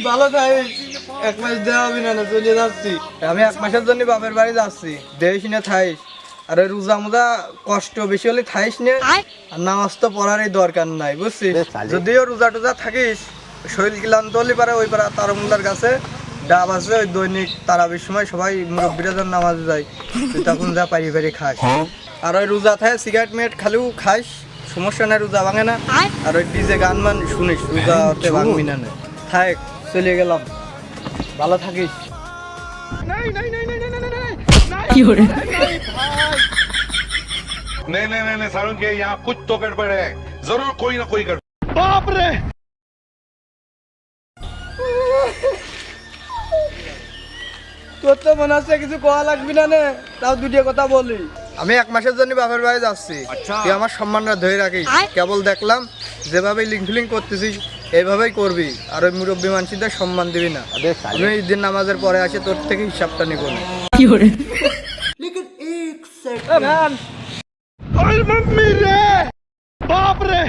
ভালো থাকিস, 1 মাস দেওয়া হবে না, চলে যাচ্ছি আমি। 1 মাসের জন্য বাপের বাড়ি যাচ্ছি, দেখিস না থাইস। আর ওই রোজা মোজা কষ্ট বেশি হলে থাইস না। আর নামাজ তো পড়ারই দরকার নাই, বুঝছিস? যদিও রোজা টোজা থাকিস, শরীর ক্লান্ত হলে পারে ওই পারে তারমুল্লার কাছে ডাব আছে, ওই দৈনিক তারাবির সময় সবাই মুরব্বীরা যখন নামাজে যায়, তুই তখন যা পারি পারি খাস। আর ওই রোজা থাকে সিগারেট মিগারেট খালিও খাস, সমস্যা নাই, রোজা ভাঙে না। আর ওই ডিজে গান মান শুনিস, রোজা হতে ভাঙবি না। থাক, চলে গেলাম, ভালো থাকিস। नहीं नहीं नहीं नहीं सारुण के यहाँ कुछ तो गड़बड़ है, जरूर कोई ना कोई गड़बड़। তোর তো মনে হচ্ছে কিছু কোয়া লাগবি না, তাও দুটিয়া কথা বলি। আমি 1 মাসের জন্য বাপের বাড়ি যাচ্ছি, তুই আমার সম্মানটা ধরে রাখিস। কেবল দেখলাম যেভাবে লিঙ্ক ফিলিং করতেছিস এইভাবেই করবি, আর ওই মুরব্বী মানুষদের সম্মান দিবি না। আমি ঈদের নামাজের পরে আসে তোর থেকে হিসাবটা নিব। मम्मी रे बाप रे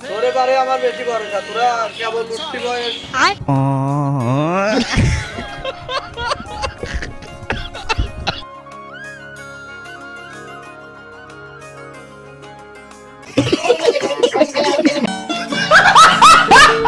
তোরে বারে আমার বেশি ভরসা, তোরা কেবল উঠতি বয়স।